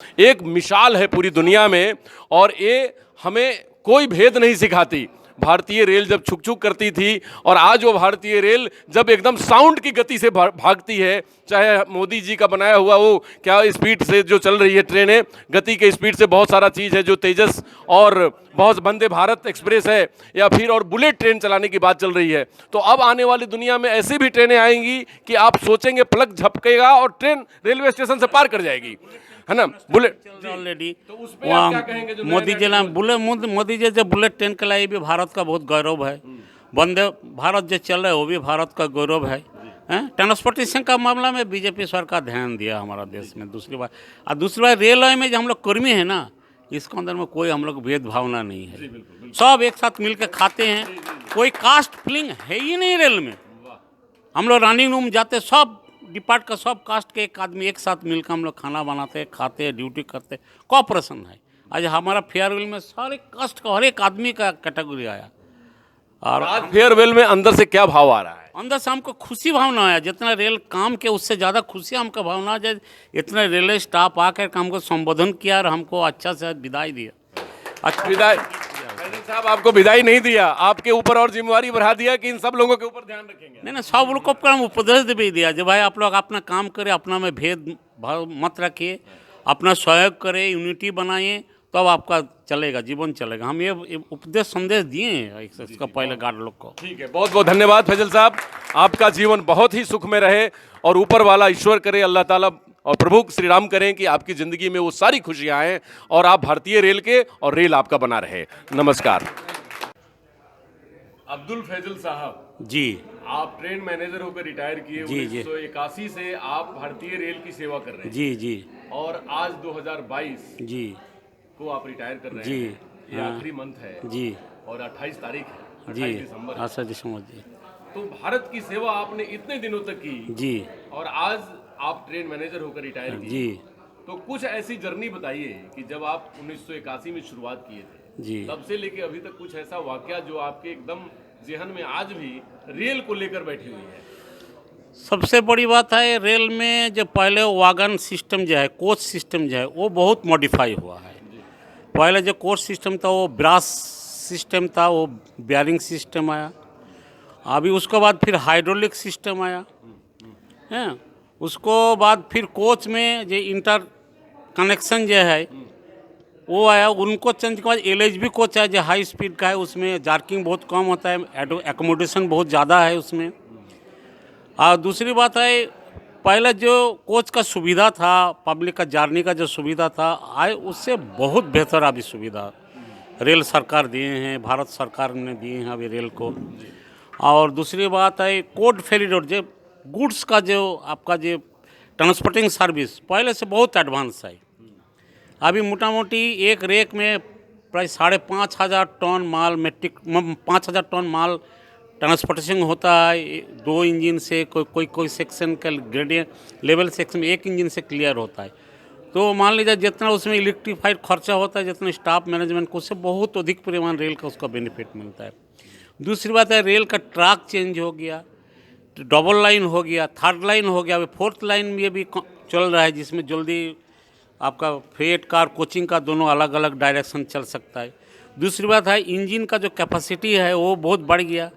एक मिसाल है पूरी दुनिया में और ये हमें कोई भेद नहीं सिखाती। भारतीय रेल जब छुक छुक करती थी और आज वो भारतीय रेल जब एकदम साउंड की गति से भागती है, चाहे मोदी जी का बनाया हुआ वो क्या स्पीड से जो चल रही है ट्रेनें, गति के स्पीड से बहुत सारा चीज़ है जो तेजस और बहुत वंदे भारत एक्सप्रेस है या फिर और बुलेट ट्रेन चलाने की बात चल रही है। तो अब आने वाली दुनिया में ऐसी भी ट्रेनें आएंगी कि आप सोचेंगे पलक झपकेगा और ट्रेन रेलवे स्टेशन से पार कर जाएगी, है ना। बुलेट ऑलरेडी तो उस पे आप क्या कहेंगे जो मोदी जी ने मोदी जी जो बुलेट ट्रेन के लाई भी भारत का बहुत गौरव है। वंदे भारत जो चल रहा है वो भी भारत का गौरव है। ट्रांसपोर्टेशन का मामला में बीजेपी सरकार ध्यान दिया हमारा देश में। दूसरी बात रेलवे में जो हम लोग कर्मी है ना, इसके अंदर में कोई हम लोग भेदभावना नहीं है। सब एक साथ मिल के खाते हैं, कोई कास्ट फीलिंग है ही नहीं रेल में। हम लोग रनिंग रूम जाते, सब डिपार्ट का सब कास्ट के एक आदमी एक साथ मिलकर हम लोग खाना बनाते, खाते, ड्यूटी करते, कॉपरेशन है। आज हमारा फेयरवेल में सारे कास्ट का हर एक आदमी का कैटेगरी आया। और आज फेयरवेल में अंदर से क्या भाव आ रहा है? अंदर से हमको खुशी भावना आया। जितना रेल काम के उससे ज़्यादा खुशी हमको भावना है। इतना रेलवे स्टाफ आकर हमको संबोधन किया और हमको अच्छा से विदाई दिया। अच्छा, विदाई साहब आपको विदाई नहीं दिया, आपके ऊपर और जिम्मेवारी बढ़ा दिया कि इन सब लोगों के ऊपर ध्यान रखेंगे। नहीं, सब लोग को हम उपदेश भी दिया जो भाई आप लोग अपना काम करें, अपना में भेद भाव मत रखिए, अपना सहयोग करें, यूनिटी बनाइए, तब आपका चलेगा, जीवन चलेगा। हम ये उपदेश संदेश दिए हैं इसका पहले गार्ड लोग को। ठीक है, बहुत बहुत धन्यवाद फैजल साहब। आपका जीवन बहुत ही सुख में रहे और ऊपर वाला ईश्वर करे, अल्लाह ताला और प्रभु श्री राम करें कि आपकी ज़िंदगी में वो सारी खुशियां आएँ और आप भारतीय रेल के और रेल आपका बना रहे। नमस्कार। अब्दुल फैजल साहब जी, आप ट्रेन मैनेजर होकर रिटायर किए। जी, 1981 से आप भारतीय रेल की सेवा कर रहे हैं। जी जी और आज 2022 जी को आप रिटायर कर रहे जी, हैं। ये हाँ, आखिरी मंथ है जी और 28 तारीख है, जी, 28 दिसंबर है। अच्छा जी, समझ जी तो भारत की सेवा आपने इतने दिनों तक की जी और आज आप ट्रेन मैनेजर होकर रिटायर किए। जी तो कुछ ऐसी जर्नी बताइए कि जब आप 1981 में शुरुआत किए थे जी। तब से लेके अभी तक कुछ ऐसा वाकया जो आपके एकदम जेहन में आज भी रेल को लेकर बैठी हुई है। सबसे बड़ी बात है रेल में जो पहले वागन सिस्टम जो है, कोच सिस्टम जो है, वो बहुत मॉडिफाई हुआ है। पहले जो कोच सिस्टम था वो ब्रास सिस्टम था, वो बेयरिंग सिस्टम आया। अभी उसके बाद फिर हाइड्रोलिक सिस्टम आया है। उसको बाद फिर कोच में जो इंटर कनेक्शन जो है वो आया। उनको चेंज के बाद LHB कोच है जो हाई स्पीड का है, उसमें जार्किंग बहुत कम होता है, एकोमोडेशन बहुत ज़्यादा है उसमें। और दूसरी बात है पहले जो कोच का सुविधा था, पब्लिक का जर्नी का जो सुविधा था, आए उससे बहुत बेहतर अभी सुविधा रेल सरकार दिए हैं, भारत सरकार ने दिए हैं अभी रेल को। और दूसरी बात है कोड फेरी रोड जो गुड्स का जो आपका जो ट्रांसपोर्टिंग सर्विस पहले से बहुत एडवांस है। अभी मोटा मोटी एक रेक में प्राय 5,500 टन माल, मेट्रिक 5,000 टन माल ट्रांसपोर्टेशन होता है। 2 इंजन से कोई सेक्शन का ग्रेडियंट लेवल सेक्शन में 1 इंजन से क्लियर होता है। तो मान लीजिए जितना उसमें इलेक्ट्रीफाइड खर्चा होता है, जितना स्टाफ मैनेजमेंट को, उससे बहुत अधिक परिमाण रेल का उसका बेनिफिट मिलता है। दूसरी बात है रेल का ट्रैक चेंज हो गया, डबल लाइन हो गया, थर्ड लाइन हो गया, अभी 4th लाइन में भी चल रहा है जिसमें जल्दी आपका फ्रेट कार कोचिंग का दोनों अलग अलग डायरेक्शन चल सकता है। दूसरी बात है इंजन का जो कैपेसिटी है वो बहुत बढ़ गया।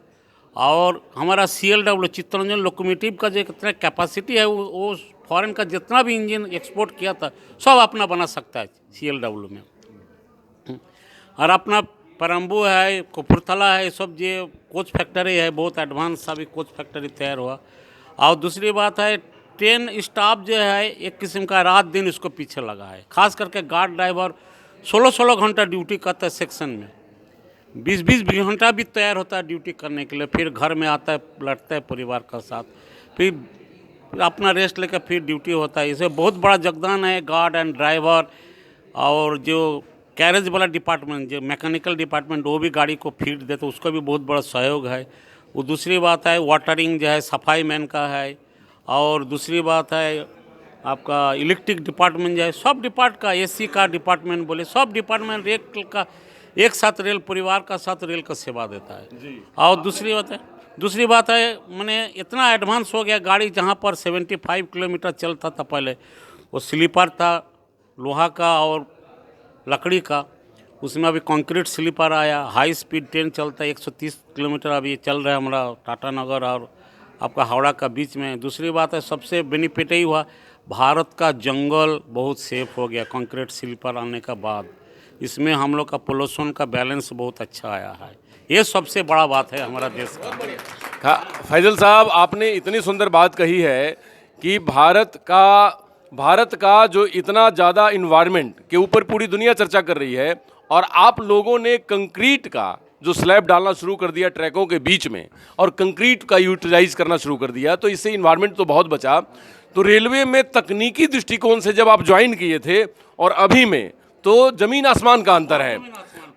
और हमारा CLW चित्तरंजन लोकोमोटिव का जो कितना कैपेसिटी है वो फॉरेन का जितना भी इंजन एक्सपोर्ट किया था सब अपना बना सकता है CLW में। और अपना परम्बू है, कपूरथला है, सब जो कोच फैक्ट्री है बहुत एडवांस अभी कोच फैक्ट्री तैयार हुआ। और दूसरी बात है ट्रेन स्टाफ जो है एक किस्म का रात दिन इसको पीछे लगा है। खास करके गार्ड ड्राइवर 16-16 घंटा ड्यूटी करता है सेक्शन में, 20-20 घंटा भी तैयार होता है ड्यूटी करने के लिए, फिर घर में आता है, लड़ता है परिवार का साथ, फिर अपना रेस्ट लेकर फिर ड्यूटी होता है। इसे बहुत बड़ा योगदान है गार्ड एंड ड्राइवर। और जो कैरेज वाला डिपार्टमेंट जो मैकेनिकल डिपार्टमेंट वो भी गाड़ी को फीड देते, उसका भी बहुत बड़ा सहयोग है वो। दूसरी बात है वाटरिंग जो है सफाई मैन का है। और दूसरी बात है आपका इलेक्ट्रिक डिपार्टमेंट जो है, सब डिपार्ट का, AC का डिपार्टमेंट बोले, सब डिपार्टमेंट एक साथ रेल परिवार का साथ रेल का सेवा देता है जी। और दूसरी बात है मैंने इतना एडवांस हो गया गाड़ी, जहाँ पर 75 किलोमीटर चलता था पहले वो स्लीपर था, लोहा का और लकड़ी का, उसमें अभी कंक्रीट स्लीपर आया, हाई स्पीड ट्रेन चलता है 130 किलोमीटर अभी चल रहा है हमारा टाटा नगर और आपका हावड़ा का बीच में। दूसरी बात है सबसे बेनिफिट ही हुआ, भारत का जंगल बहुत सेफ हो गया कंक्रीट स्लीपर आने के बाद। इसमें हम लोग का पोल्यूशन का बैलेंस बहुत अच्छा आया है, ये सबसे बड़ा बात है हमारा देश का। फैजल साहब, आपने इतनी सुंदर बात कही है कि भारत का जो इतना ज़्यादा इन्वायरमेंट के ऊपर पूरी दुनिया चर्चा कर रही है, और आप लोगों ने कंक्रीट का जो स्लैब डालना शुरू कर दिया ट्रैकों के बीच में और कंक्रीट का यूटिलाइज करना शुरू कर दिया, तो इससे इन्वायरमेंट तो बहुत बचा। तो रेलवे में तकनीकी दृष्टिकोण से जब आप ज्वाइन किए थे और अभी में, तो ज़मीन आसमान का अंतर है।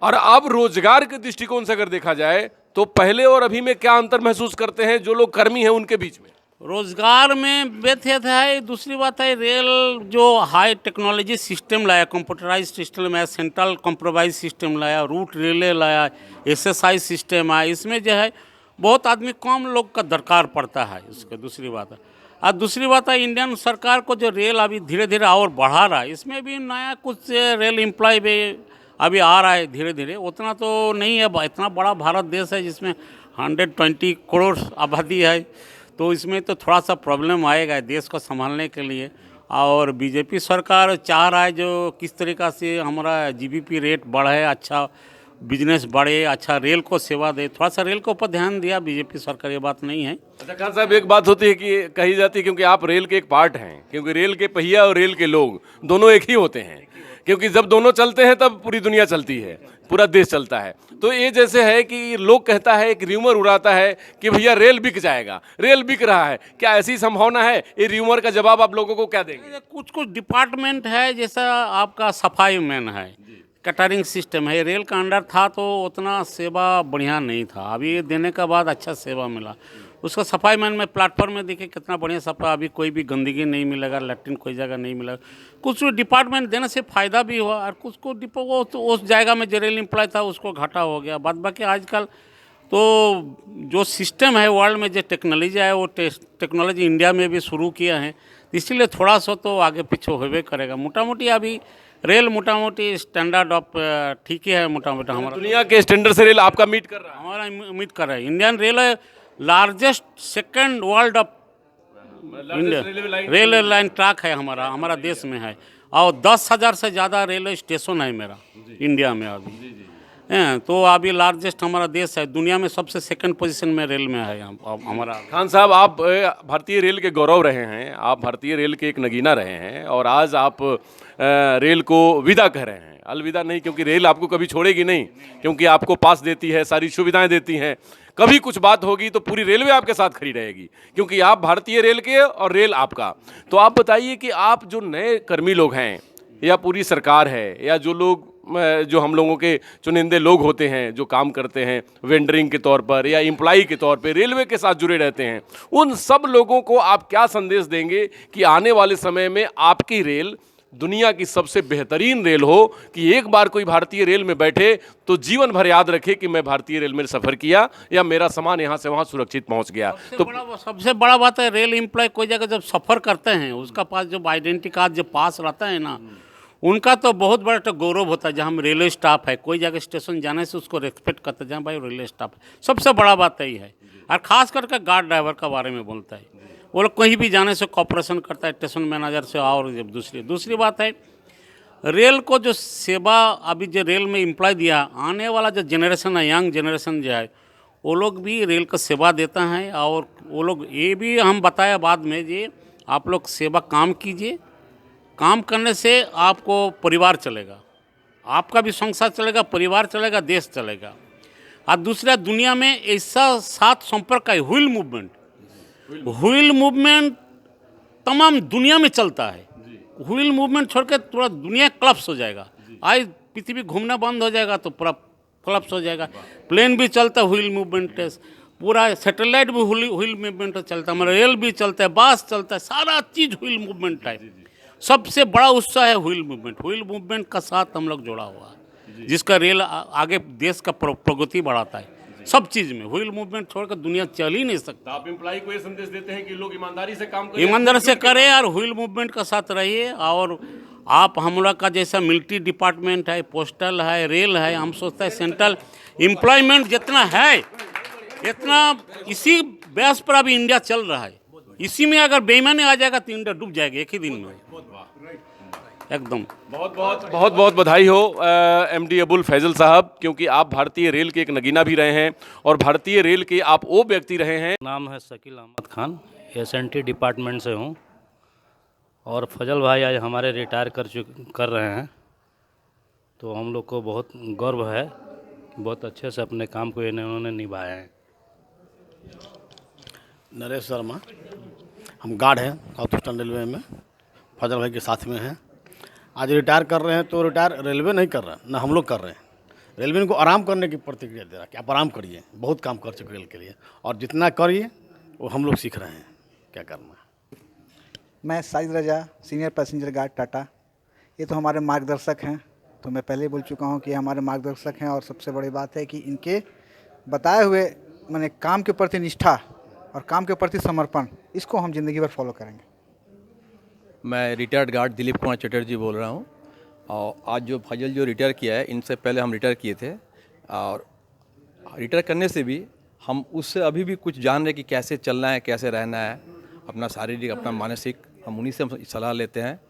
और अब रोजगार के दृष्टिकोण से अगर देखा जाए तो पहले और अभी में क्या अंतर महसूस करते हैं जो लोग कर्मी हैं उनके बीच में? रोजगार में बेहतर है। दूसरी बात है रेल जो हाई टेक्नोलॉजी सिस्टम लाया, कंप्यूटराइज सिस्टम लाया, सेंट्रल कंप्रोमाइज सिस्टम लाया, रूट रिले लाया, एसएसआई सिस्टम आया, इसमें जो है बहुत आदमी कम लोग का दरकार पड़ता है इसका। दूसरी बात है, और दूसरी बात है इंडियन सरकार को जो रेल अभी धीरे धीरे और बढ़ा रहा है, इसमें भी नया कुछ रेल एम्प्लॉय भी अभी आ रहा है धीरे धीरे। उतना तो नहीं है, इतना बड़ा भारत देश है जिसमें 120 करोड़ आबादी है, तो इसमें तो थोड़ा सा प्रॉब्लम आएगा देश को संभालने के लिए। और बीजेपी सरकार चाह रहा है जो किस तरीक़ा से हमारा जीडीपी रेट बढ़े, अच्छा बिजनेस बढ़े, अच्छा रेल को सेवा दे, थोड़ा सा रेल के ऊपर ध्यान दिया बीजेपी सरकार, ये बात नहीं है। अच्छा खान साहब, एक बात होती है कि कही जाती है क्योंकि आप रेल के एक पार्ट हैं, क्योंकि रेल के पहिया और रेल के लोग दोनों एक ही होते हैं, क्योंकि जब दोनों चलते हैं तब पूरी दुनिया चलती है, पूरा देश चलता है। तो ये जैसे है कि लोग कहता है, एक र्यूमर उड़ाता है कि भैया रेल बिक जाएगा, रेल बिक रहा है, क्या ऐसी संभावना है? ये र्यूमर का जवाब आप लोगों को क्या देंगे? कुछ कुछ डिपार्टमेंट है, जैसा आपका सफाई मैन है, कैटरिंग सिस्टम है, रेल का अंडर था तो उतना सेवा बढ़िया नहीं था, अभी देने के बाद अच्छा सेवा मिला। उसका सफाई मैन में प्लेटफॉर्म में देखिए कितना बढ़िया सफाई, अभी कोई भी गंदगी नहीं मिलेगा, लैट्रिन कोई जगह नहीं मिलेगा। कुछ डिपार्टमेंट देने से फ़ायदा भी हुआ और कुछ को डिपो वो तो उस जगह में जो रेल एम्प्लॉय था उसको घाटा हो गया। बाद बाकी आजकल तो जो सिस्टम है वर्ल्ड में, जो टेक्नोलॉजी है, वो टेक्नोलॉजी इंडिया में भी शुरू किया है, इसीलिए थोड़ा सा तो आगे पीछे होवे करेगा। मोटा मोटी अभी रेल मोटा मोटी स्टैंडर्ड ऑफ ठीक ही है, मोटा मोटा हमारा दुनिया के स्टैंडर्ड से रेल आपका मीट कर रहा है? हमारा मीट कर रहा है। Indian rail largest second world of India railway line track है हमारा देश में है, और 10,000 से ज़्यादा रेलवे स्टेशन है मेरा इंडिया में अभी। तो अभी लार्जेस्ट हमारा देश है, दुनिया में सबसे सेकंड पोजीशन में रेल में है हमारा। खान साहब, आप भारतीय रेल के गौरव रहे हैं, आप भारतीय रेल के एक नगीना रहे हैं, और आज आप रेल को विदा कह रहे हैं। अलविदा नहीं, क्योंकि रेल आपको कभी छोड़ेगी नहीं, क्योंकि आपको पास देती है, सारी सुविधाएं देती हैं। कभी कुछ बात होगी तो पूरी रेलवे आपके साथ खड़ी रहेगी, क्योंकि आप भारतीय रेल के और रेल आपका। तो आप बताइए कि आप जो नए कर्मी लोग हैं, या पूरी सरकार है, या जो लोग जो हम लोगों के चुनिंदे लोग होते हैं जो काम करते हैं वेंडरिंग के तौर पर या एम्प्लॉई के तौर पर रेलवे के साथ जुड़े रहते हैं, उन सब लोगों को आप क्या संदेश देंगे कि आने वाले समय में आपकी रेल दुनिया की सबसे बेहतरीन रेल हो, कि एक बार कोई भारतीय रेल में बैठे तो जीवन भर याद रखे कि मैं भारतीय रेल में सफ़र किया या मेरा सामान यहाँ से वहाँ सुरक्षित पहुँच गया? सबसे बड़ा बात है रेल एम्प्लॉय कोई जगह जब सफ़र करते हैं, उसका पास जो आइडेंटिटी कार्ड जो पास रहता है ना, उनका तो बहुत बड़ा तो गौरव होता है। जहाँ हम रेलवे स्टाफ है, कोई जगह स्टेशन जाने से उसको रेस्पेक्ट करते हैं, जहाँ भाई रेलवे स्टाफ है, सबसे बड़ा बात यही है। और ख़ास करके गार्ड ड्राइवर का बारे में बोलता है, वो लोग कहीं भी जाने से कॉपरेशन करता है स्टेशन मैनेजर से। और जब दूसरी बात है रेल को जो सेवा अभी जो रेल में एम्प्लॉय दिया, आने वाला जो जनरेशन है, यंग जनरेशन जो है, वो लोग भी रेल का सेवा देता है। और वो लोग ये भी हम बताया बाद में, ये आप लोग सेवा काम कीजिए, काम करने से आपको परिवार चलेगा, आपका भी संसार चलेगा, परिवार चलेगा, देश चलेगा। और दूसरा दुनिया में ऐसा साथ संपर्क है व्हील मूवमेंट तमाम दुनिया में चलता है। व्हील मूवमेंट छोड़ के पूरा दुनिया क्लप्स हो जाएगा। आज पृथ्वी घूमना बंद हो जाएगा तो पूरा क्लप्स हो जाएगा। प्लेन भी चलता है व्हील मूवमेंट, पूरा सैटेलाइट भी व्हील मूवमेंट चलता है, हमारा रेल भी चलता है, बस चलता है, सारा चीज़ व्हील मूवमेंट है। सबसे बड़ा उत्साह है व्हील मूवमेंट का साथ हम लोग जुड़ा हुआ है, जिसका रेल आगे देश का प्रगति बढ़ाता है। सब चीज़ में व्हील मूवमेंट छोड़कर दुनिया चल ही नहीं सकता। तो आप एम्प्लॉय को ये संदेश देते हैं कि लोग ईमानदारी से काम करें, ईमानदारी से करें और व्हील मूवमेंट का साथ रहिए। और आप हम लोग का जैसा मिलिट्री डिपार्टमेंट है, पोस्टल है, रेल है, हम सोचते हैं सेंट्रल एम्प्लॉयमेंट जितना है इतना इसी बेस पर अभी इंडिया चल रहा है। इसी में अगर बेईमानी आ जाएगा तो इंडिया डूब जाएगा एक ही दिन में एकदम। बहुत बहुत बधाई हो एमडी अबुल फैजल साहब, क्योंकि आप भारतीय रेल के एक नगीना भी रहे हैं और भारतीय रेल के आप वो व्यक्ति रहे हैं। नाम है शकील अहमद खान, एसएनटी डिपार्टमेंट से हूँ। और फजल भाई आज हमारे रिटायर कर रहे हैं, तो हम लोग को बहुत गर्व है कि बहुत अच्छे से अपने काम को इन्होंने निभाया है। नरेश शर्मा, हम गार्ड हैं साउथ ईस्टर्न रेलवे में, फजल भाई के साथ में हैं। आज रिटायर कर रहे हैं तो रिटायर रेलवे नहीं कर रहा, ना हम लोग कर रहे हैं। रेलवे इनको आराम करने की प्रतिक्रिया दे रहा है कि आप आराम करिए, बहुत काम कर चुके रेल के लिए, और जितना करिए वो हम लोग सीख रहे हैं क्या करना है। मैं साजिद रजा, सीनियर पैसेंजर गार्ड टाटा। ये तो हमारे मार्गदर्शक हैं, तो मैं पहले बोल चुका हूँ कि हमारे मार्गदर्शक हैं। और सबसे बड़ी बात है कि इनके बताए हुए माने काम के प्रति निष्ठा और काम के प्रति समर्पण, इसको हम ज़िंदगी भर फॉलो करेंगे। मैं रिटायर्ड गार्ड दिलीप कुमार चटर्जी बोल रहा हूँ। और आज जो फजल जो रिटायर किया है, इनसे पहले हम रिटायर किए थे, और रिटायर करने से भी हम उससे अभी भी कुछ जान रहे कि कैसे चलना है, कैसे रहना है, अपना शारीरिक, अपना मानसिक, हम उन्हीं से सलाह लेते हैं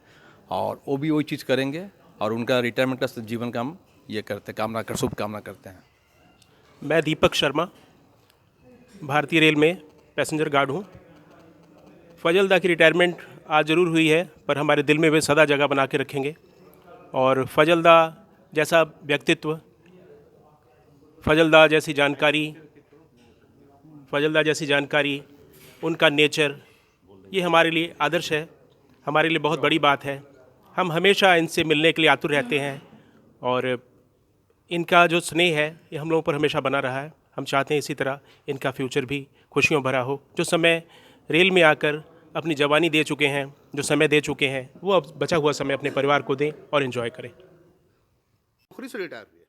और वो भी वही चीज़ करेंगे। और उनका रिटायरमेंट का जीवन का हम ये करते शुभकामना करते हैं। मैं दीपक शर्मा, भारतीय रेल में पैसेंजर गार्ड हूँ। फजल दा की रिटायरमेंट आज ज़रूर हुई है, पर हमारे दिल में वे सदा जगह बना के रखेंगे। और फजल दा जैसा व्यक्तित्व, फजल दा जैसी जानकारी, उनका नेचर, ये हमारे लिए आदर्श है, हमारे लिए बहुत बड़ी बात है। हम हमेशा इनसे मिलने के लिए आतुर रहते हैं और इनका जो स्नेह है ये हम लोगों पर हमेशा बना रहा है। हम चाहते हैं इसी तरह इनका फ्यूचर भी खुशियों भरा हो। जो समय रेल में आकर अपनी जवानी दे चुके हैं, जो समय दे चुके हैं, वो अब बचा हुआ समय अपने परिवार को दें और एंजॉय करें। नौकरी से रिटायर हुए,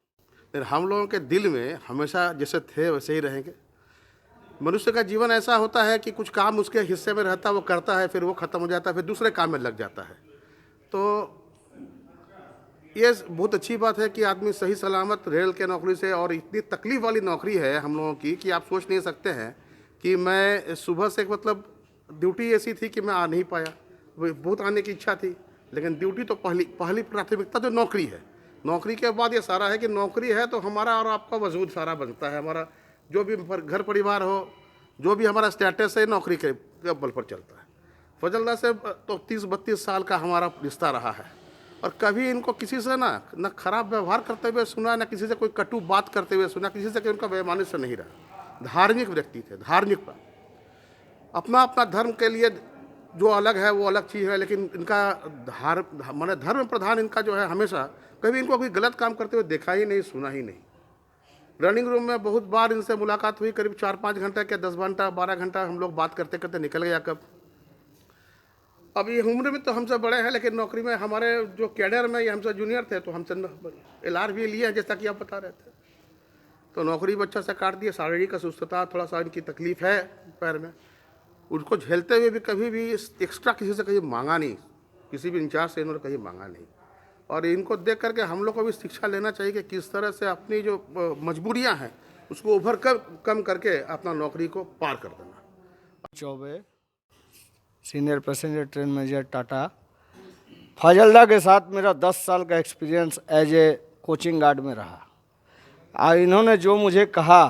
लेकिन हम लोगों के दिल में हमेशा जैसे थे वैसे ही रहेंगे। मनुष्य का जीवन ऐसा होता है कि कुछ काम उसके हिस्से में रहता है, वो करता है, फिर वो ख़त्म हो जाता है, फिर दूसरे काम में लग जाता है। तो ये बहुत अच्छी बात है कि आदमी सही सलामत रेल के नौकरी से, और इतनी तकलीफ़ वाली नौकरी है हम लोगों की कि आप सोच नहीं सकते हैं कि मैं सुबह से मतलब ड्यूटी ऐसी थी कि मैं आ नहीं पाया। बहुत आने की इच्छा थी, लेकिन ड्यूटी तो पहली प्राथमिकता जो नौकरी है। नौकरी के बाद ये सारा है कि नौकरी है तो हमारा और आपका वजूद सारा बनता है। हमारा जो भी घर परिवार हो, जो भी हमारा स्टेटस है, नौकरी के बल पर चलता है। फजलदा से तो 30-32 साल का हमारा रिश्ता रहा है, और कभी इनको किसी से ना खराब व्यवहार करते हुए सुना, ना किसी से कोई कटु बात करते हुए सुना, किसी से कि उनका बेईमानी से नहीं रहा। धार्मिक व्यक्ति थे, धार्मिक पर अपना धर्म के लिए जो अलग है वो अलग चीज़ है, लेकिन इनका माने धर्म प्रधान इनका जो है, हमेशा कभी इनको कोई गलत काम करते हुए देखा ही नहीं, सुना ही नहीं। रनिंग रूम में बहुत बार इनसे मुलाकात हुई, करीब 4-5 घंटा क्या 10 घंटा 12 घंटा हम लोग बात करते करते निकल गया कब। अब ये उम्र में तो हमसे बड़े हैं, लेकिन नौकरी में हमारे जो कैडर में ये हमसे जूनियर थे, तो हमसे LR भी लिए हैं जैसा कि आप बता रहे थे। तो नौकरी बच्चा से काट दिए। शारीरिक असुस्थता, थोड़ा सा इनकी तकलीफ़ है पैर में, उसको झेलते हुए भी कभी भी एक्स्ट्रा किसी से कहीं मांगा नहीं, किसी भी इंचार्ज से इन्होंने कहीं मांगा नहीं। और इनको देख करके हम लोग को भी शिक्षा लेना चाहिए कि किस तरह से अपनी जो मजबूरियां हैं उसको ओवर कम करके अपना नौकरी को पार कर देना। Choubey, senior passenger train manager Tata. फजलदा के साथ मेरा 10 साल का experience as a coaching guard में रहा। और इन्होंने जो मुझे कहा,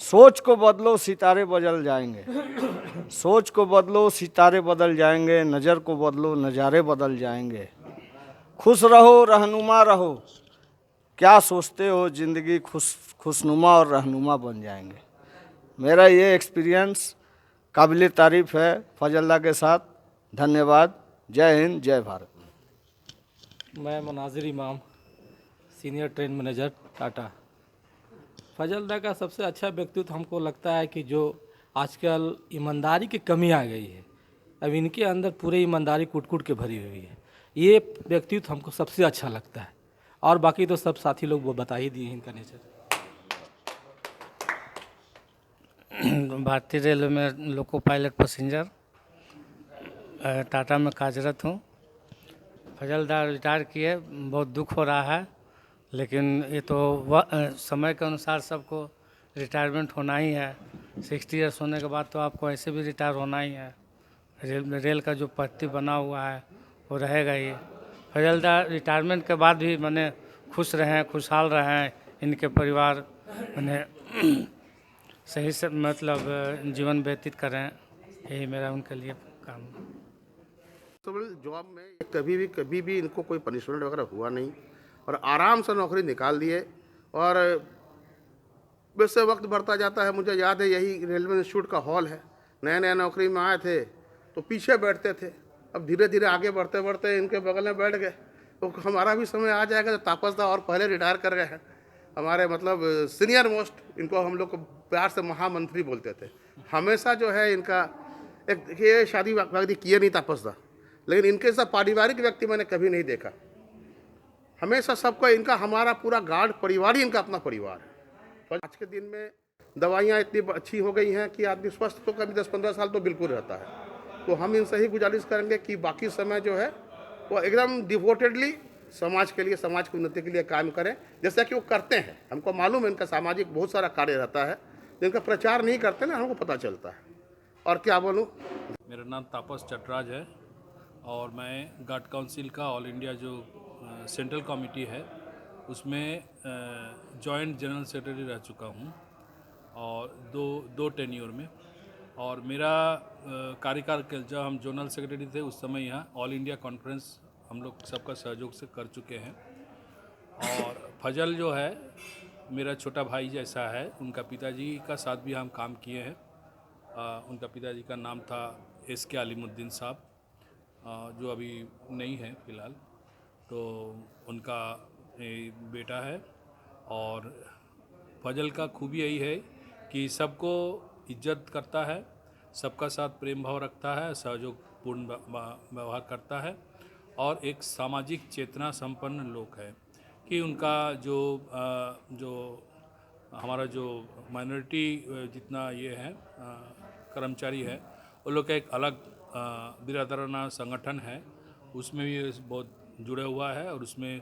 सोच को बदलो सितारे बदल जाएंगे, सोच को बदलो सितारे बदल जाएंगे, नज़र को बदलो नज़ारे बदल जाएंगे, खुश रहो रहनुमा रहो, क्या सोचते हो ज़िंदगी खुशनुमा और रहनुमा बन जाएंगे। मेरा ये एक्सपीरियंस काबिल तारीफ़ है फजलदा के साथ। धन्यवाद। जय हिंद, जय भारत। मैं मुनाजिर इमाम, सीनियर ट्रेन मैनेजर टाटा। फजलदा का सबसे अच्छा व्यक्तित्व हमको लगता है कि जो आजकल ईमानदारी की कमी आ गई है, अब इनके अंदर पूरी ईमानदारी कूट के भरी हुई है। ये व्यक्तित्व हमको सबसे अच्छा लगता है, और बाकी तो सब साथी लोग वो बता ही दिए इनका नेचर। भारतीय रेलवे में लोको पायलट पैसेंजर टाटा में कार्यरत हूँ। फजलदार रिटायर किए, बहुत दुख हो रहा है, लेकिन ये तो समय के अनुसार सबको रिटायरमेंट होना ही है। 60 ईयर्स होने के बाद तो आपको ऐसे भी रिटायर होना ही है। रेल का जो पट्टी बना हुआ है वो रहेगा ही। फजलदार रिटायरमेंट के बाद भी मैंने खुश रहें, खुशहाल रहें, इनके परिवार मैंने सही से मतलब जीवन व्यतीत करें, यही मेरा उनके लिए काम है। सिविल जॉब में कभी भी इनको कोई पनिशमेंट वगैरह हुआ नहीं और आराम से नौकरी निकाल दिए। और वैसे वक्त बढ़ता जाता है, मुझे याद है यही रेलवे इंस्टीट्यूट का हॉल है, नए नए नौकरी में आए थे तो पीछे बैठते थे, अब धीरे धीरे आगे बढ़ते बढ़ते इनके बगल में बैठ गए। तो हमारा भी समय आ जाएगा। तो तापस दा और पहले रिटायर कर गए हैं, हमारे मतलब सीनियर मोस्ट, इनको हम लोग को प्यार से महामंत्री बोलते थे। हमेशा जो है इनका एक ये शादी वादी किए नहीं तापस दा, लेकिन इनके साथ पारिवारिक व्यक्ति मैंने कभी नहीं देखा। हमेशा सबका इनका हमारा पूरा गार्ड परिवार ही इनका अपना परिवार है। आज के दिन में दवाइयाँ इतनी अच्छी हो गई हैं कि आदमी स्वस्थ तो कभी 10-15 साल तो बिल्कुल रहता है। तो हम इनसे ही गुजारिश करेंगे कि बाकी समय जो है वो एकदम डिवोटेडली समाज के लिए, समाज की उन्नति के लिए काम करें, जैसा कि वो करते हैं। हमको मालूम है इनका सामाजिक बहुत सारा कार्य रहता है, जिनका प्रचार नहीं करते ना, हमको पता चलता है। और क्या बोलूँ, मेरा नाम तापस चटराज है और मैं गार्ड काउंसिल का ऑल इंडिया जो सेंट्रल कमेटी है उसमें जॉइंट जनरल सेक्रेटरी रह चुका हूँ और दो टेन्योर में। और मेरा कार्यकाल जब हम जोनल सेक्रेटरी थे उस समय यहाँ ऑल इंडिया कॉन्फ्रेंस हम लोग सबका सहयोग से कर चुके हैं। और फजल जो है मेरा छोटा भाई जैसा है, उनका पिताजी का साथ भी हम काम किए हैं। उनका पिताजी का नाम था SK अलीमुद्दीन साहब, जो अभी नहीं है फ़िलहाल। तो उनका बेटा है। और फजल का खूबी यही है कि सबको इज्जत करता है, सबका साथ प्रेम भाव रखता है, सहयोगपूर्ण व्यवहार करता है और एक सामाजिक चेतना संपन्न लोग है कि उनका जो हमारा जो माइनॉरिटी जितना ये है कर्मचारी है, वो लोग का एक अलग बिरादराना संगठन है, उसमें भी बहुत जुड़े हुआ है। और उसमें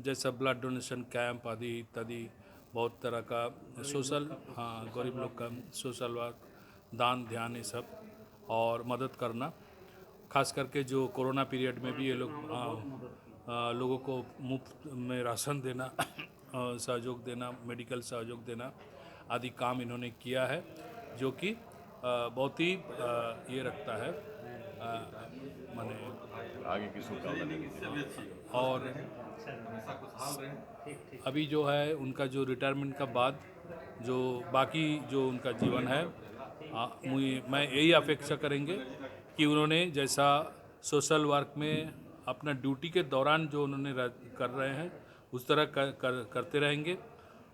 जैसा ब्लड डोनेशन कैंप आदि इत्यादि बहुत तरह का सोशल, गरीब लोग का सोशल वर्क, दान ध्यान, ये सब और मदद करना। खास करके जो कोरोना पीरियड में भी ये लोग लोगों को मुफ्त में राशन देना, सहयोग देना, मेडिकल सहयोग देना आदि काम इन्होंने किया है, जो कि बहुत ही ये रखता है माने आगे की शुभकामना। और अभी जो है उनका जो रिटायरमेंट का बाद जो बाकी जो उनका जीवन है, मैं यही अपेक्षा करेंगे कि उन्होंने जैसा सोशल वर्क में अपना ड्यूटी के दौरान जो उन्होंने कर रहे हैं उस तरह करते रहेंगे।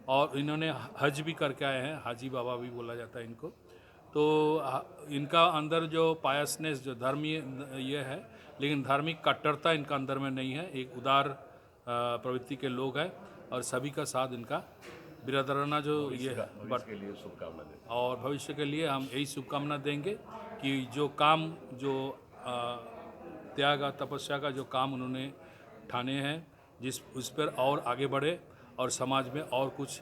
और इन्होंने हज भी करके आए हैं, हाजी बाबा भी बोला जाता है इनको। तो इनका अंदर जो पायसनेस, जो धर्मीय ये है, लेकिन धार्मिक कट्टरता इनका अंदर में नहीं है। एक उदार प्रवृत्ति के लोग हैं और सभी का साथ इनका बिरादराना जो ये है के लिए शुभकामना दें। और भविष्य के लिए हम यही शुभकामना देंगे कि जो काम, जो त्याग तपस्या का जो काम उन्होंने ठाने हैं, जिस उस पर और आगे बढ़े और समाज में और कुछ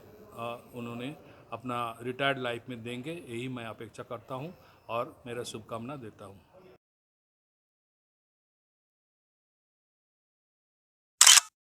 उन्होंने अपना रिटायर्ड लाइफ में देंगे, यही मैं अपेक्षा करता हूं और मेरा शुभकामना देता हूं।